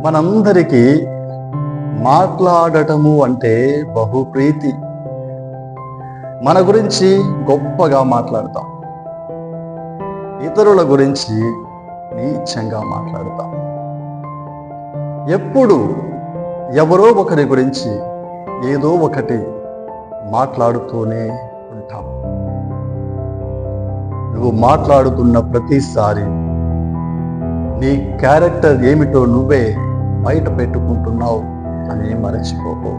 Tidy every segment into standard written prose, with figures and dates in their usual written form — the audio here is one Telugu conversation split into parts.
మనందరికీ మాట్లాడటము అంటే బహుప్రీతి. మన గురించి గొప్పగా మాట్లాడతాం, ఇతరుల గురించి నీచంగా మాట్లాడతాం. ఎప్పుడు ఎవరో ఒకరి గురించి ఏదో ఒకటి మాట్లాడుతూనే ఉంటాం. నువ్వు మాట్లాడుతున్న ప్రతిసారి నీ క్యారెక్టర్ ఏమిటో నువ్వే బయట పెట్టుకుంటున్నావు అని మరచిపోకు.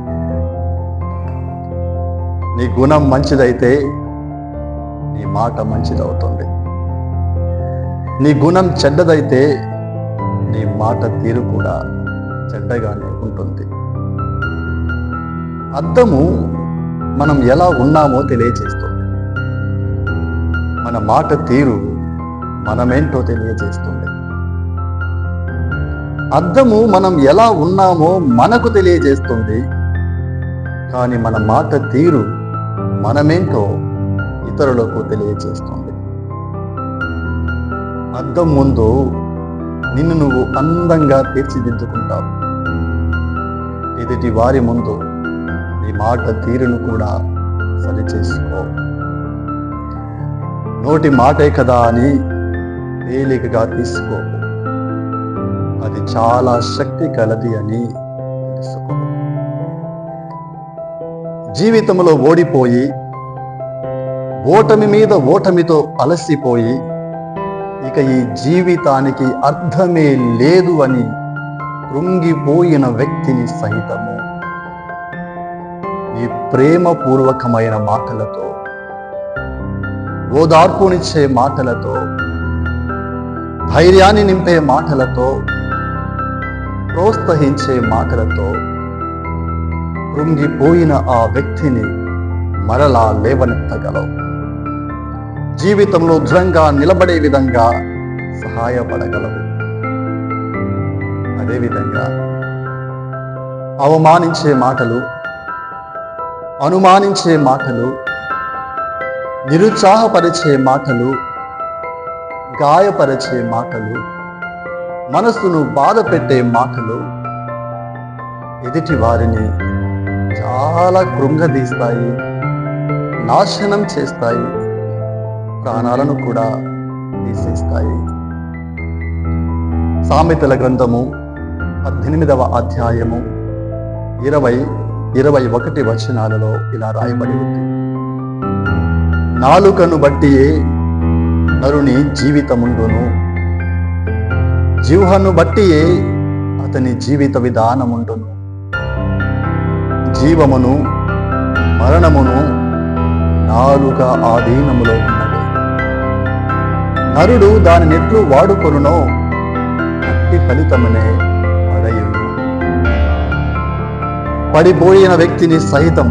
నీ గుణం మంచిదైతే నీ మాట మంచిదవుతుంది. నీ గుణం చెడ్డదైతే నీ మాట తీరు కూడా చెడ్డగానే ఉంటుంది. అద్దము మనం ఎలా ఉన్నామో తెలియజేస్తుంది. మన మాట తీరు మనమేంటో తెలియజేస్తుంది. అద్దము మనం ఎలా ఉన్నామో మనకు తెలియజేస్తుంది, కానీ మన మాట తీరు మనమేంటో ఇతరులకు తెలియజేస్తుంది. అద్దం ముందు నిన్ను నువ్వు అందంగా తీర్చిదిద్దుకుంటావు. ఎదుటి వారి ముందు నీ మాట తీరును కూడా సరిచేసుకో. నోటి మాటే కదా అని తేలికగా తీసుకో. అది చాలా శక్తి కలది అని తెలుసుకో. జీవితంలో ఓడిపోయి ఓటమి మీద ఓటమితో అలసిపోయి ఇక ఈ జీవితానికి అర్థమే లేదు అని కృంగిపోయిన వ్యక్తిని సహితము ఈ ప్రేమపూర్వకమైన మాటలతో, ఓదార్పునిచ్చే మాటలతో, ధైర్యాన్ని నింపే మాటలతో, ప్రోత్సహించే మాటలతో కృంగిపోయిన ఆ వ్యక్తిని మరలా లేవనెత్తగలవు. జీవితంలో దృఢంగా నిలబడే విధంగా సహాయపడగలవు. అదేవిధంగా అవమానించే మాటలు, అనుమానించే మాటలు, నిరుత్సాహపరిచే మాటలు, గాయపరిచే మాటలు, మనస్సును బాధ పెట్టే మాటలు ఎదుటి వారిని చాలా కృంగదీస్తాయి, నాశనం చేస్తాయి, ప్రాణాలను కూడా తీసేస్తాయి. సామెతల గ్రంథము 18వ అధ్యాయము 20-21 వచనాలలో ఇలా రాయబడి ఉంది. నాలుకను బట్టియే నరుని జీవితముండును, జిహ్వను బట్టియే అతని జీవిత విధానముండును. జీవమును మరణమును నాలుక ఆధీనములో ఉన్నది. నరుడు దానినెట్లు వాడుకొనునో అట్టి ఫలితమునే పడయును. పడిపోయిన వ్యక్తిని సహితం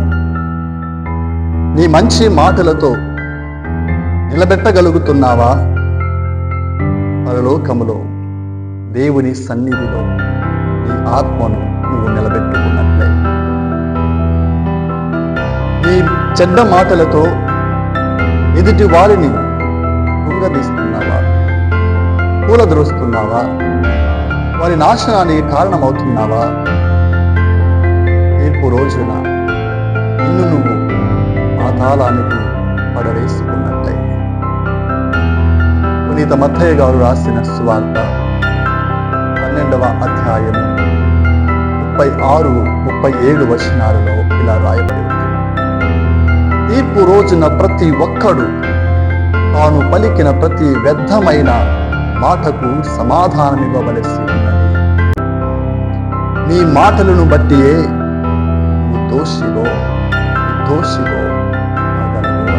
నీ మంచి మాటలతో నిలబెట్టగలుగుతున్నావా? పరలోకములో దేవుని సన్నిధిలో నీ ఆత్మను నువ్వు నిలబెట్టుకున్నట్లే. నీ చెడ్డ మాటలతో ఎదుటి వారిని కృంగదీస్తున్నావా? కూలద్రోస్తున్నావా? వారి నాశనానికి కారణమవుతున్నావా? తీర్పు రోజున నిన్ను నువ్వు పాతాళానికి పడవేసుకున్నట్లే. పునీత మత్తయి గారు రాసిన సువార్త 12వ అధ్యాయము 36-37 వచనాలలో ఇలా రాయబడి ఉంది. తీర్పు రోజున ప్రతి ఒక్కడు తాను పలికిన ప్రతి వ్యర్థమైన మాటకు సమాధానమివ్వవలసి ఉన్నది. నీ మాటలను బట్టియే నువ్వు దోషిలో నిర్దోషిలో కాగలవు.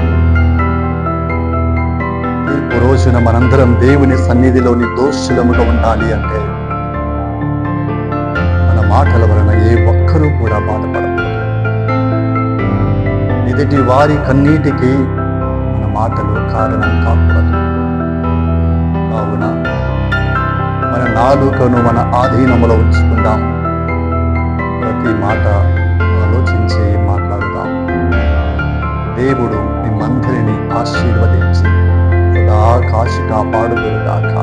తీర్పు రోజున మనందరం దేవుని సన్నిధిలో నిర్దోషులముగా ఉండాలి అంటే మన మాటల వలన ఏ ఒక్కరూ కూడా బాధపడకూడదు. ఎదుటి వారి కన్నీటికి మన మాటలు కారణం కాకూడదు. కావున మన నాలుకను మన ఆధీనములో ఉంచుకుందాం. ప్రతి మాట ఆలోచించి మాట్లాడుదాం. దేవుడు మిమ్మందరినీ ఆశీర్వదించి సదా కాశి కాపాడుదుగాక.